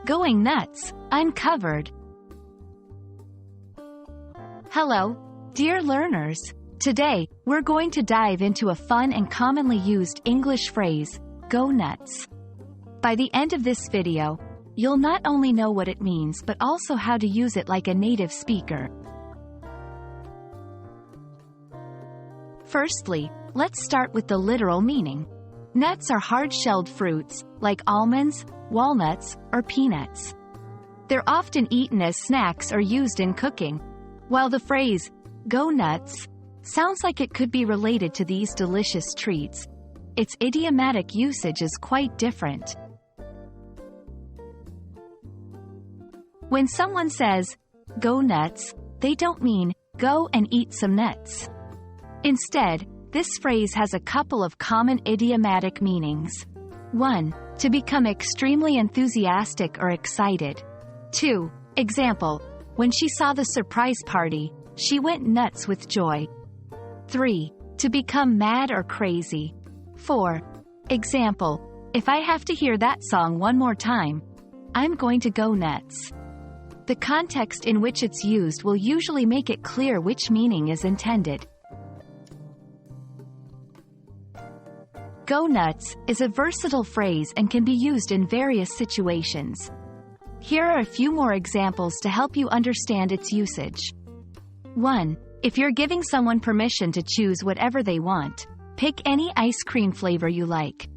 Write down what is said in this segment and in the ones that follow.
Going nuts, I'm covered. Hello, dear learners. Today, we're going to dive into a fun and commonly used English phrase, go nuts. By the end of this video, you'll not only know what it means but also how to use it like a native speaker. Firstly, let's start with the literal meaning. Nuts are hard-shelled fruits, like almonds, walnuts, or peanuts. They're often eaten as snacks or used in cooking. While the phrase, go nuts, sounds like it could be related to these delicious treats, its idiomatic usage is quite different. When someone says, go nuts, they don't mean, go and eat some nuts. Instead, this phrase has a couple of common idiomatic meanings. 1. To become extremely enthusiastic or excited. 2. Example, when she saw the surprise party, she went nuts with joy. 3. To become mad or crazy. 4. Example, if I have to hear that song one more time, I'm going to go nuts. The context in which it's used will usually make it clear which meaning is intended. Go nuts is a versatile phrase and can be used in various situations. Here are a few more examples to help you understand its usage. 1. If you're giving someone permission to choose whatever they want, pick any ice cream flavor you like.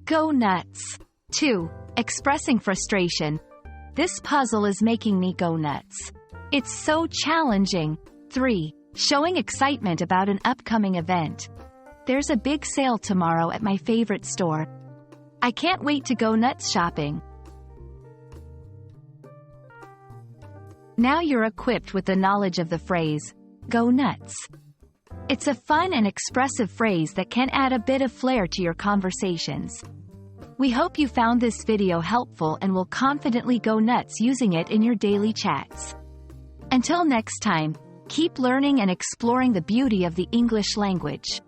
Go nuts. 2. Expressing frustration. This puzzle is making me go nuts. It's so challenging. 3. Showing excitement about an upcoming event. There's a big sale tomorrow at my favorite store. I can't wait to go nuts shopping. Now you're equipped with the knowledge of the phrase, go nuts. It's a fun and expressive phrase that can add a bit of flair to your conversations. We hope you found this video helpful and will confidently go nuts using it in your daily chats. Until next time, keep learning and exploring the beauty of the English language.